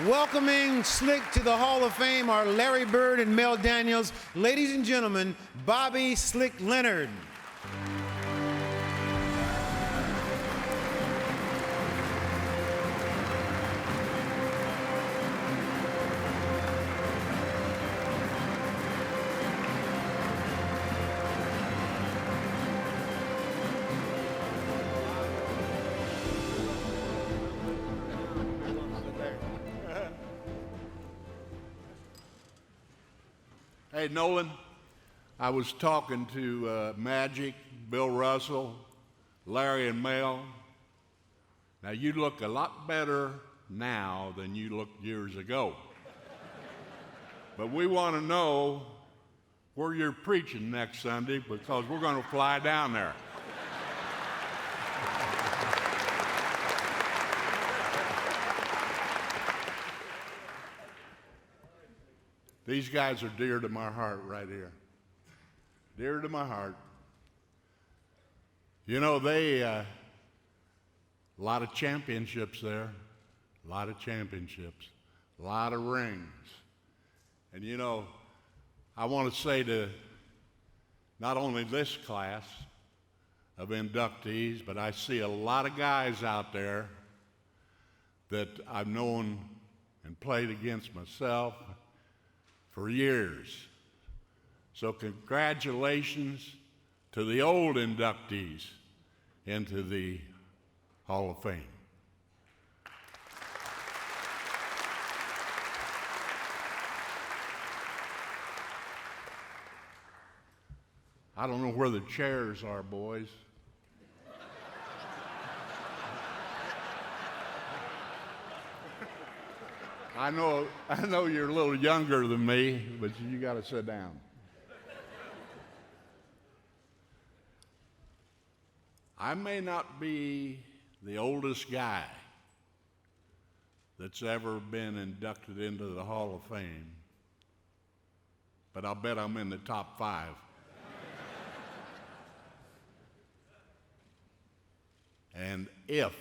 Welcoming Slick to the Hall of Fame are Larry Bird and Mel Daniels. Ladies and gentlemen, Bobby Slick Leonard. Hey, Nolan, I was talking to Magic, Bill Russell, Larry and Mel. Now, you look a lot better now than you looked years ago. But we want to know where you're preaching next Sunday because we're going to fly down there. These guys are dear to my heart right here. Dear to my heart. You know, a lot of championships there, a lot of championships, a lot of rings. And you know, I want to say to not only this class of inductees, but I see a lot of guys out there that I've known and played against myself for years. So congratulations to the old inductees into the Hall of Fame. I don't know where the chairs are, boys. I know you're a little younger than me, but you got to sit down. I may not be the oldest guy that's ever been inducted into the Hall of Fame, but I'll bet I'm in the top 5. And if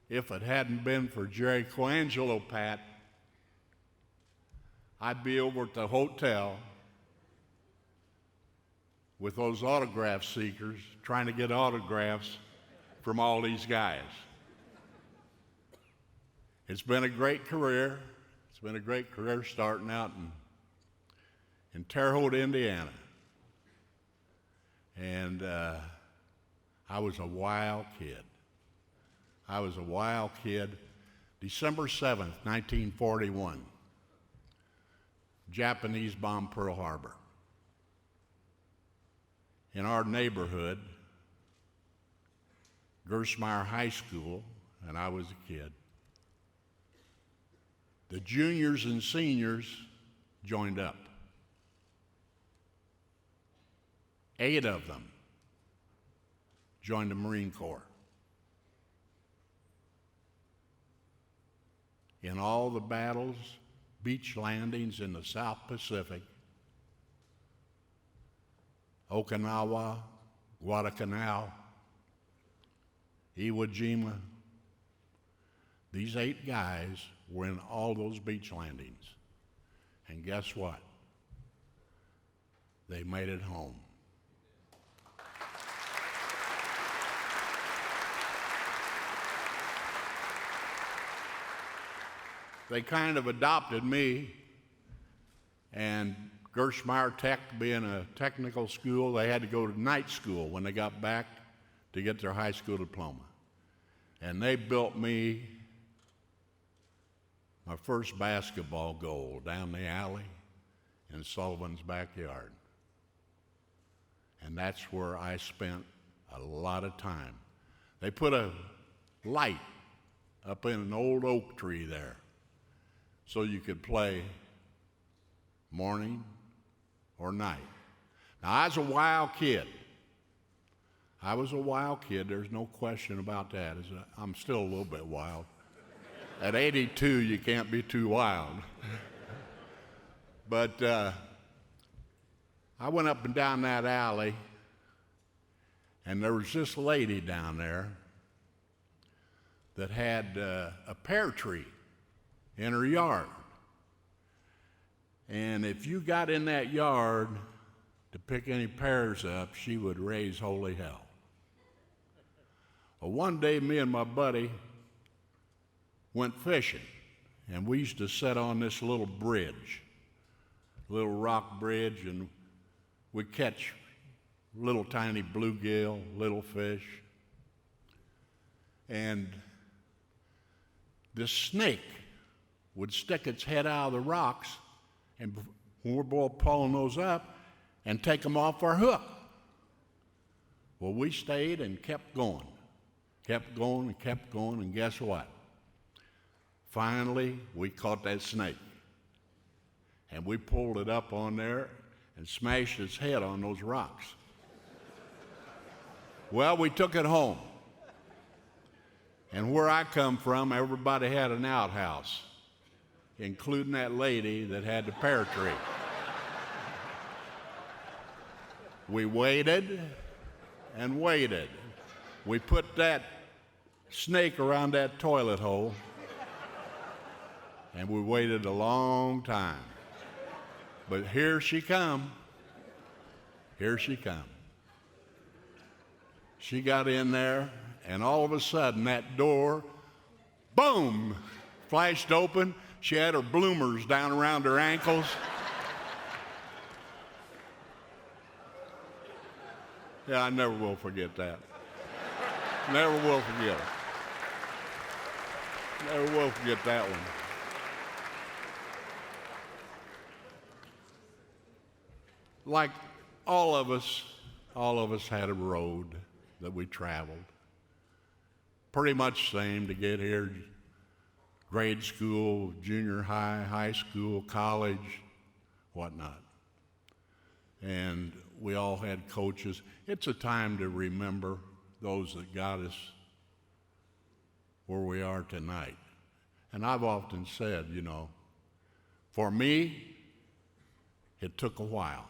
it hadn't been for Jerry Coangelo, Pat, I'd be over at the hotel with those autograph seekers trying to get autographs from all these guys. It's been a great career. It's been a great career starting out in Terre Haute, Indiana. And I was a wild kid. I was a wild kid. December 7th, 1941, Japanese bombed Pearl Harbor. In our neighborhood, Gershmeyer High School, and I was a kid, the juniors and seniors joined up. 8 of them joined the Marine Corps. In all the battles, beach landings in the South Pacific, Okinawa, Guadalcanal, Iwo Jima, these 8 guys were in all those beach landings. And guess what? They made it home. They kind of adopted me, and Gershmeyer Tech being a technical school, they had to go to night school when they got back to get their high school diploma. And they built me my first basketball goal down the alley in Sullivan's backyard. And that's where I spent a lot of time. They put a light up in an old oak tree there, so you could play morning or night. Now, I was a wild kid. There's no question about that. I'm still a little bit wild. At 82, you can't be too wild. But I went up and down that alley, and there was this lady down there that had a pear tree in her yard. And if you got in that yard to pick any pears up, she would raise holy hell. Well, one day, me and my buddy went fishing, and we used to sit on this little bridge, little rock bridge, and we'd catch little tiny bluegill, little fish. And this snake would stick its head out of the rocks, and when we're both pulling those up, and take them off our hook. Well, we stayed and kept going, and guess what? Finally, we caught that snake, and we pulled it up on there and smashed its head on those rocks. Well, we took it home, and where I come from, everybody had an outhouse, including that lady that had the pear tree. We waited and waited. We put that snake around that toilet hole, and we waited a long time. But here she come. Here she come. She got in there, and all of a sudden that door, boom, flashed open. She had her bloomers down around her ankles. Yeah, I never will forget that. Never will forget it. Never will forget that one. Like all of us had a road that we traveled. Pretty much same to get here. Grade school, junior high, high school, college, whatnot. And we all had coaches. It's a time to remember those that got us where we are tonight. And I've often said, you know, for me, it took a while,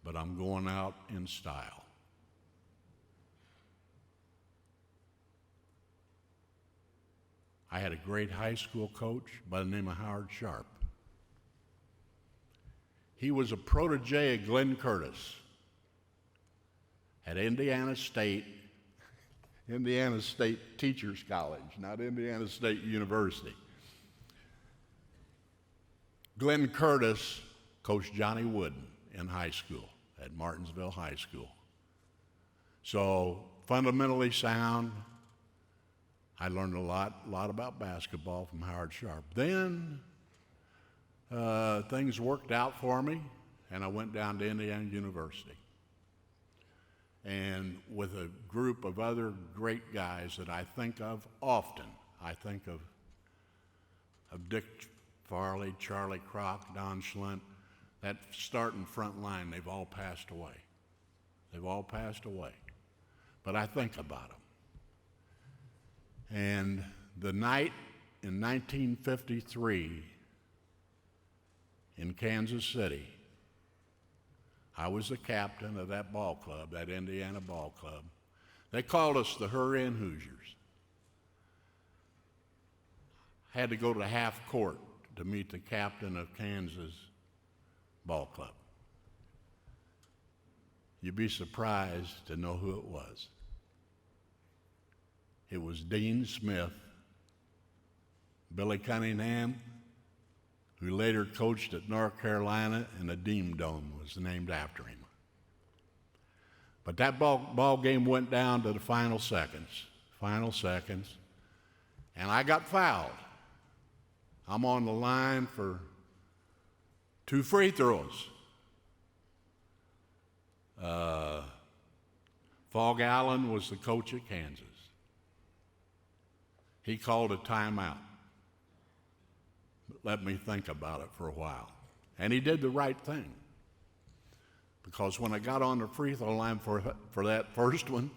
but I'm going out in style. I had a great high school coach by the name of Howard Sharp. He was a protege of Glenn Curtis at Indiana State Teachers College, not Indiana State University. Glenn Curtis coached Johnny Wooden in high school at Martinsville High School. So fundamentally sound. I learned a lot about basketball from Howard Sharp. Then things worked out for me, and I went down to Indiana University. And with a group of other great guys that I think of often. I think of Dick Farley, Charlie Crock, Don Schlint, that starting front line, they've all passed away. They've all passed away. But I think about them. And the night in 1953 in Kansas City, I was the captain of that ball club, that Indiana ball club. They called us the Hurricane Hoosiers. I had to go to half court to meet the captain of Kansas ball club. You'd be surprised to know who it was. It was Dean Smith, Billy Cunningham, who later coached at North Carolina, and the Dean Dome was named after him. But that ball game went down to the final seconds, and I got fouled. I'm on the line for 2 free throws. Fog Allen was the coach at Kansas. He called a timeout. But let me think about it for a while. And he did the right thing. Because when I got on the free throw line for that first one,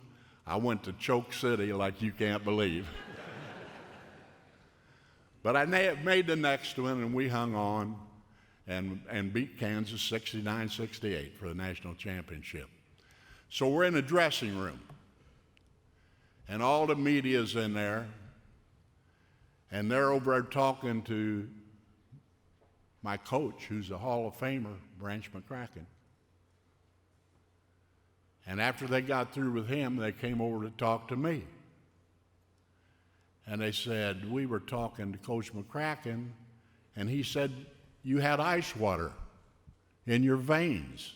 I went to Choke City like you can't believe. But I made the next one, and we hung on and beat Kansas 69-68 for the national championship. So we're in the dressing room, and all the media's in there, And they're over there talking to my coach, who's a Hall of Famer, Branch McCracken. And after they got through with him, they came over to talk to me. And they said, we were talking to Coach McCracken, and he said, you had ice water in your veins.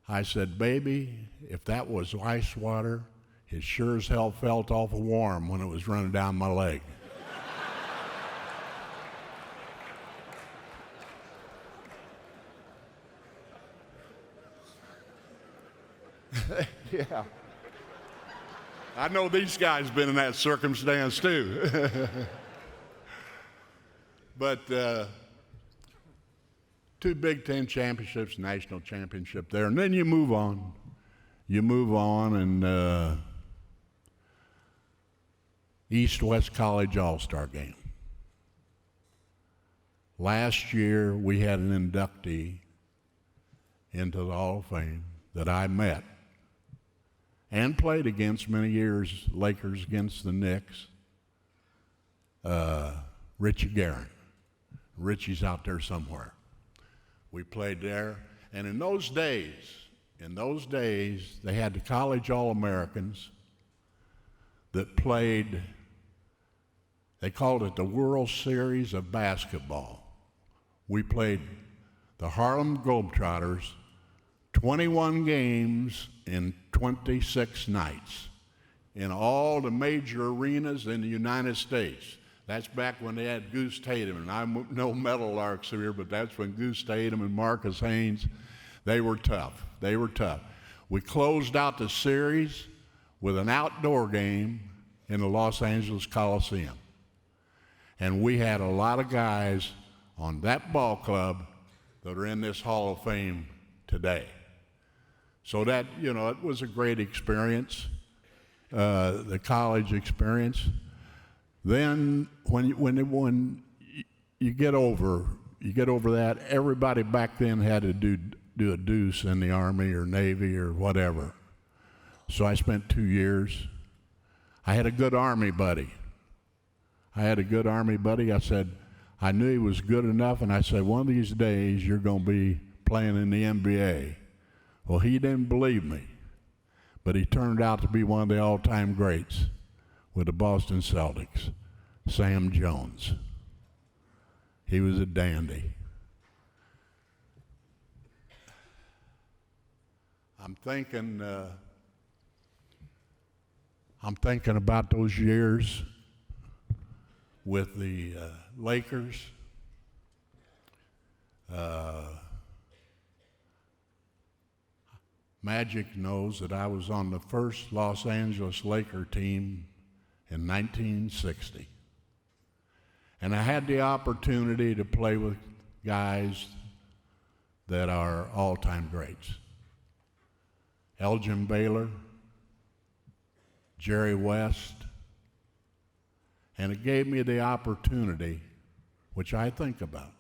I said, baby, if that was ice water, it sure as hell felt awful warm when it was running down my leg. Yeah. I know these guys been in that circumstance too. But 2 Big Ten championships, national championship there, and then you move on. You move on, and East-West College All-Star Game. Last year, we had an inductee into the Hall of Fame that I met and played against many years, Lakers against the Knicks, Richie Guerin. Richie's out there somewhere. We played there, and in those days, they had the college All-Americans that played, they called it the World Series of Basketball. We played the Harlem Globetrotters 21 games in 26 nights in all the major arenas in the United States. That's back when they had Goose Tatum, and I'm no Meadowlarks here, but that's when Goose Tatum and Marcus Haynes, they were tough. They were tough. We closed out the series with an outdoor game in the Los Angeles Coliseum. And we had a lot of guys on that ball club that are in this Hall of Fame today. So that, you know, it was a great experience, the college experience. Then when you get over that, everybody back then had to do a deuce in the Army or Navy or whatever. So I spent 2 years. I had a good Army buddy. I said, I knew he was good enough, and I said, one of these days you're going to be playing in the NBA. Well, he didn't believe me, but he turned out to be one of the all-time greats with the Boston Celtics, Sam Jones. He was a dandy. I'm thinking about those years with the Lakers. Magic knows that I was on the first Los Angeles Laker team in 1960. And I had the opportunity to play with guys that are all-time greats. Elgin Baylor, Jerry West, and it gave me the opportunity, which I think about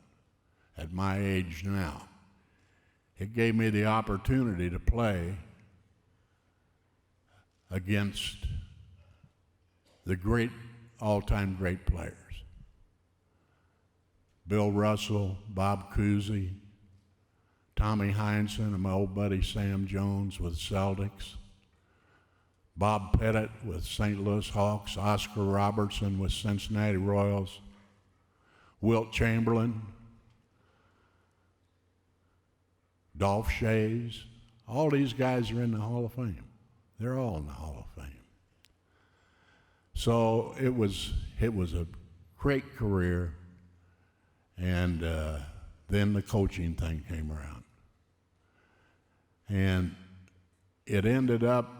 at my age now, it gave me the opportunity to play against the great, all-time great players. Bill Russell, Bob Cousy, Tommy Heinsohn, and my old buddy Sam Jones with Celtics, Bob Pettit with St. Louis Hawks, Oscar Robertson with Cincinnati Royals, Wilt Chamberlain, Dolph Schayes. All these guys are in the Hall of Fame. They're all in the Hall of Fame. So it was a great career, and then the coaching thing came around. And it ended up,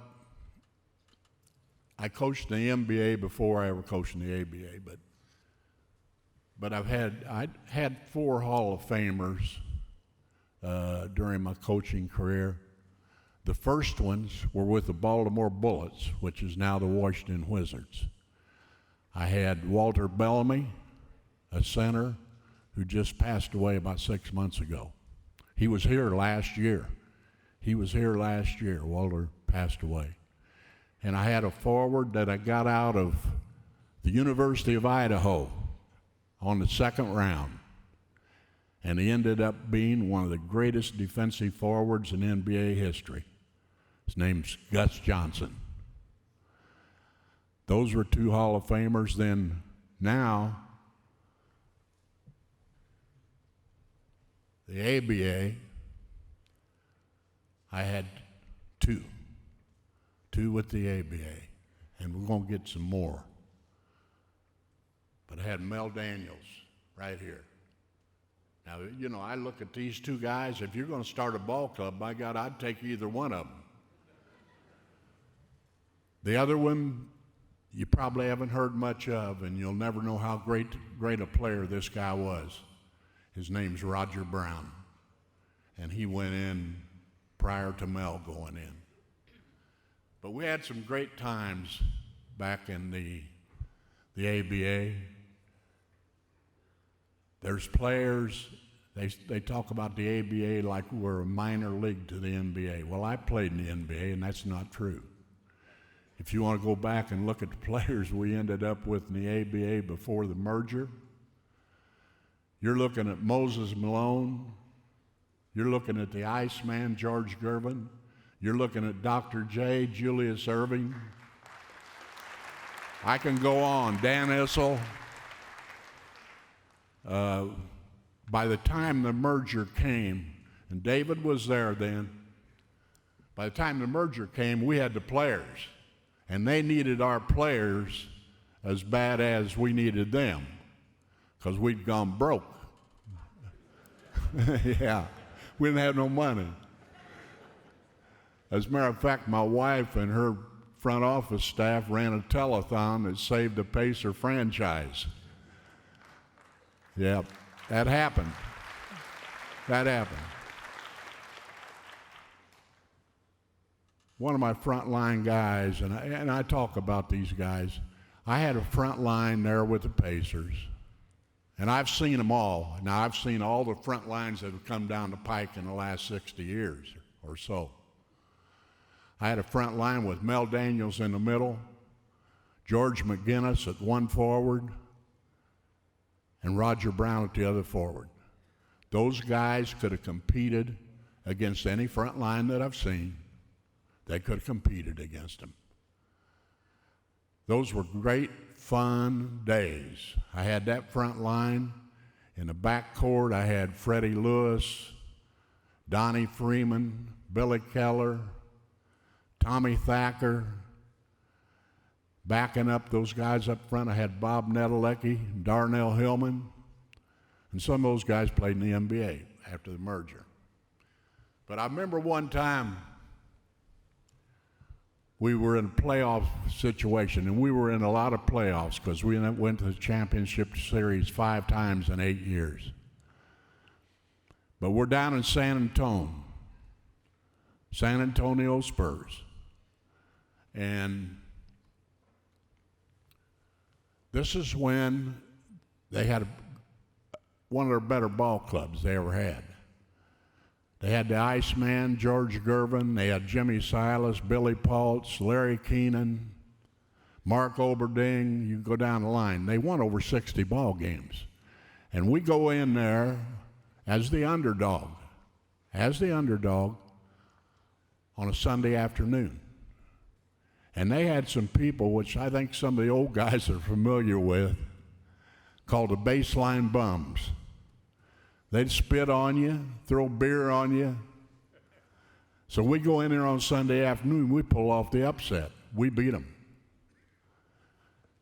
I coached the NBA before I ever coached in the ABA, but I had 4 Hall of Famers during my coaching career. The first ones were with the Baltimore Bullets, which is now the Washington Wizards. I had Walter Bellamy, a center who just passed away about 6 months ago. He was here last year. Walter passed away. And I had a forward that I got out of the University of Idaho on the second round. And he ended up being one of the greatest defensive forwards in NBA history. His name's Gus Johnson. Those were two Hall of Famers. Then now, the ABA, I had two with the ABA, and we're going to get some more. But I had Mel Daniels right here. Now, you know, I look at these two guys. If you're going to start a ball club, by God, I'd take either one of them. The other one, you probably haven't heard much of, and you'll never know how great a player this guy was. His name's Roger Brown, and he went in prior to Mel going in. But we had some great times back in the ABA. There's players, they talk about the ABA like we're a minor league to the NBA. Well, I played in the NBA, and that's not true. If you want to go back and look at the players we ended up with in the ABA before the merger, you're looking at Moses Malone, you're looking at the Iceman, George Gervin, you're looking at Dr. J, Julius Erving. I can go on, Dan Issel. By the time the merger came, and David was there then, by the time the merger came, we had the players, and they needed our players as bad as we needed them, because we'd gone broke. Yeah, we didn't have no money. As a matter of fact, my wife and her front office staff ran a telethon that saved the Pacer franchise. Yeah, that happened. That happened. One of my frontline guys, and I talk about these guys, I had a front line there with the Pacers, and I've seen them all. Now, I've seen all the front lines that have come down the pike in the last 60 years or so. I had a front line with Mel Daniels in the middle, George McGinnis at one forward, and Roger Brown at the other forward. Those guys could have competed against any front line that I've seen. They could have competed against them. Those were great, fun days. I had that front line. In the back court, I had Freddie Lewis, Donnie Freeman, Billy Keller, Tommy Thacker. Backing up those guys up front, I had Bob Nedelecki, Darnell Hillman, and some of those guys played in the NBA after the merger. But I remember one time we were in a playoff situation, and we were in a lot of playoffs because we went to the championship series 5 times in 8 years. But we're down in San Antonio Spurs. And this is when they had one of their better ball clubs they ever had. They had the Iceman, George Gervin. They had Jimmy Silas, Billy Paltz, Larry Keenan, Mark Oberding. You go down the line. They won over 60 ball games. And we go in there as the underdog on a Sunday afternoon. And they had some people, which I think some of the old guys are familiar with, called the baseline bums. They'd spit on you, throw beer on you. So we go in there on Sunday afternoon, we pull off the upset. We beat them.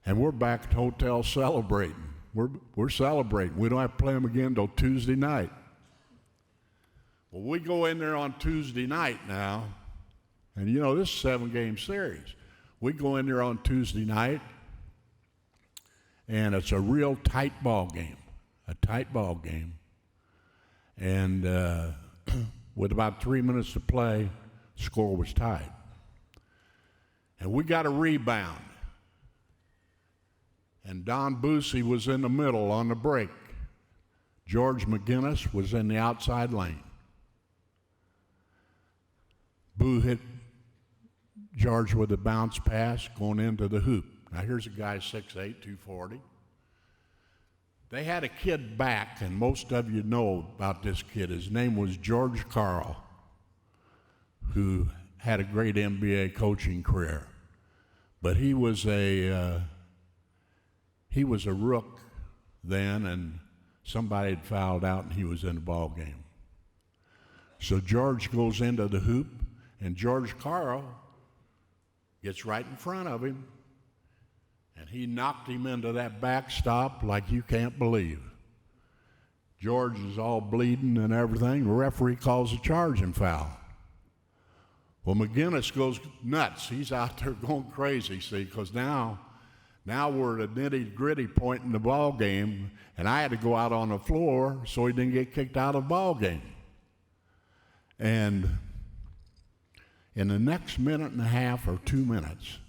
And we're back at the hotel celebrating. We're celebrating. We don't have to play them again until Tuesday night. Well, we go in there on Tuesday night now, and you know, this is a 7-game series. We go in there on Tuesday night, and it's a real tight ball game. And with about 3 minutes to play, the score was tied. And we got a rebound. And Don Busey was in the middle on the break. George McGinnis was in the outside lane. Boo hit George with a bounce pass going into the hoop. Now here's a guy 6'8", 240. They had a kid back, and most of you know about this kid. His name was George Karl, who had a great NBA coaching career. But he was a rook then, and somebody had fouled out, and he was in the ball game. So George goes into the hoop, and George Karl gets right in front of him, and he knocked him into that backstop like you can't believe. George is all bleeding and everything. The referee calls a charging foul. Well, McGinnis goes nuts. He's out there going crazy, see, because now we're at a nitty-gritty point in the ball game, and I had to go out on the floor so he didn't get kicked out of the ball game. And in the next minute and a half or 2 minutes,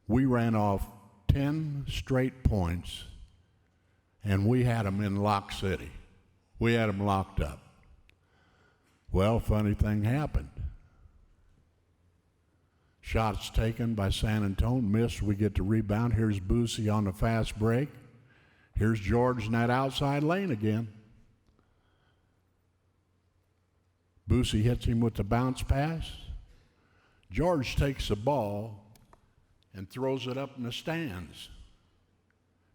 we ran off 10 straight points, and we had them in Lock City. We had them locked up. Well, funny thing happened. Shots taken by San Antonio, missed. We get the rebound. Here's Boosie on the fast break. Here's George in that outside lane again. Boosie hits him with the bounce pass. George takes the ball and throws it up in the stands.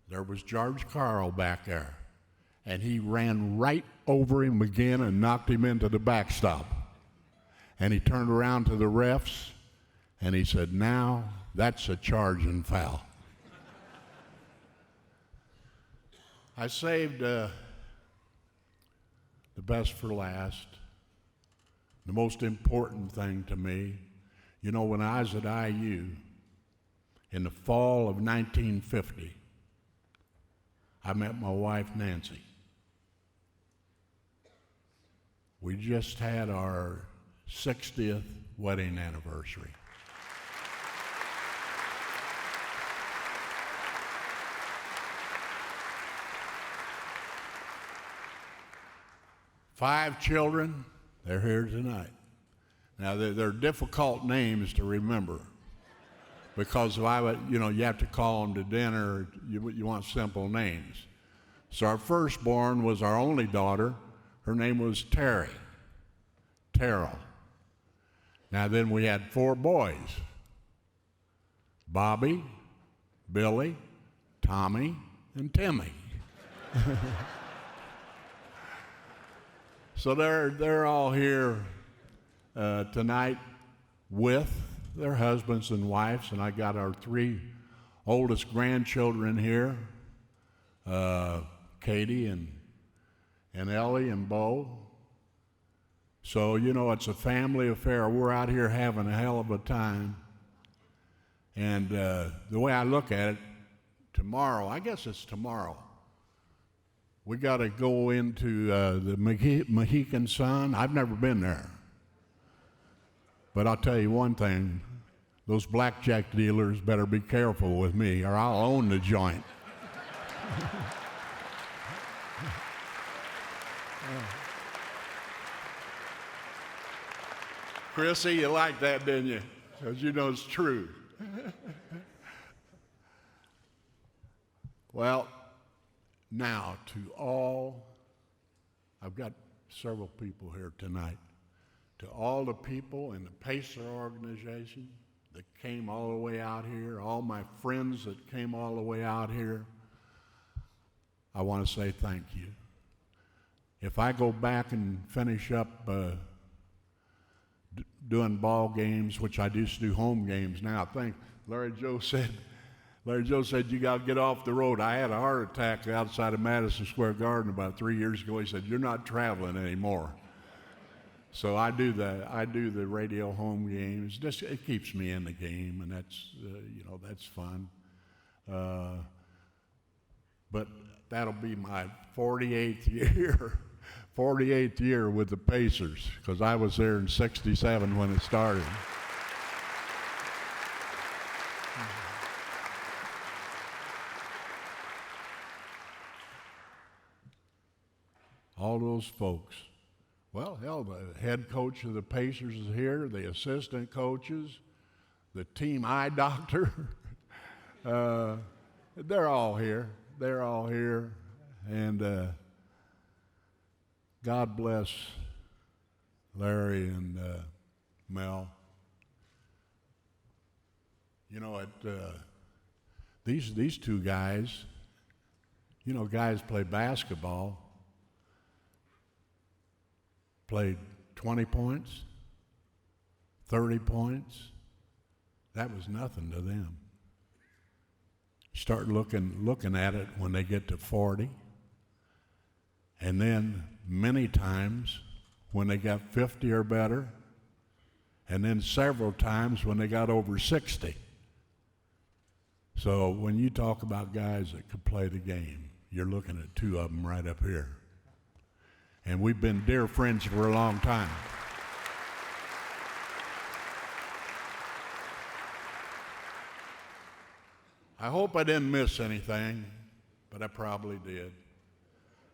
There was George Karl back there, and he ran right over him again and knocked him into the backstop. And he turned around to the refs, and he said, "Now that's a charging foul." I saved the best for last. The most important thing to me, you know, when I was at IU in the fall of 1950, I met my wife, Nancy. We just had our 60th wedding anniversary. Five children. They're here tonight. Now, they're difficult names to remember because you have to call them to dinner. You want simple names. So our firstborn was our only daughter. Her name was Terrell. Now, then we had four boys: Bobby, Billy, Tommy, and Timmy. So they're all here tonight with their husbands and wives, and I got our three oldest grandchildren here, Katie and Ellie and Bo. So, you know, it's a family affair. We're out here having a hell of a time. And the way I look at it, tomorrow, I guess it's tomorrow, we got to go into the Mohican Sun. I've never been there. But I'll tell you one thing, those blackjack dealers better be careful with me or I'll own the joint. Chrissy, you liked that, didn't you? Because you know it's true. Well, now to all, I've got several people here tonight, to all the people in the Pacer organization that came all the way out here, all my friends that came all the way out here, I want to say thank you. If I go back and finish up doing ball games, which I used to do home games now, I think Larry Joe said, you got to get off the road. I had a heart attack outside of Madison Square Garden about 3 years ago. He said, you're not traveling anymore. So I do the radio home games. It keeps me in the game, and that's fun. But that'll be my 48th year with the Pacers, because I was there in '67 when it started. All those folks. Well, hell, the head coach of the Pacers is here, the assistant coaches, the team eye doctor, They're all here. They're all here. And God bless Larry and Mel. You know, these two guys, you know, guys play basketball, played 20 points, 30 points. That was nothing to them. Start looking at it when they get to 40. And then many times when they got 50 or better, and then several times when they got over 60. So when you talk about guys that could play the game, you're looking at two of them right up here. And we've been dear friends for a long time. I hope I didn't miss anything, but I probably did.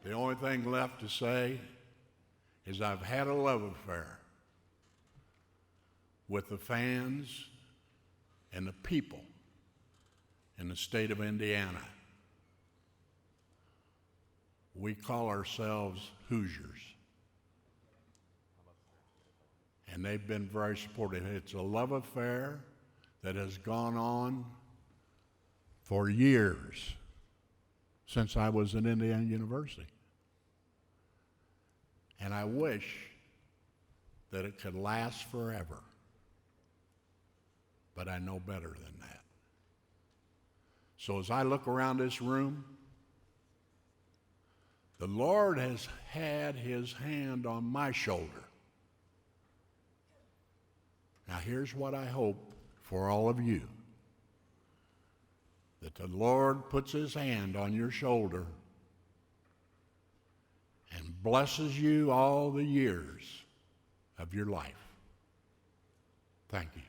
The only thing left to say is I've had a love affair with the fans and the people in the state of Indiana. We call ourselves Hoosiers. And they've been very supportive. It's a love affair that has gone on for years, since I was at Indiana University. And I wish that it could last forever. But I know better than that. So as I look around this room, the Lord has had his hand on my shoulder. Now here's what I hope for all of you. That the Lord puts his hand on your shoulder and blesses you all the years of your life. Thank you.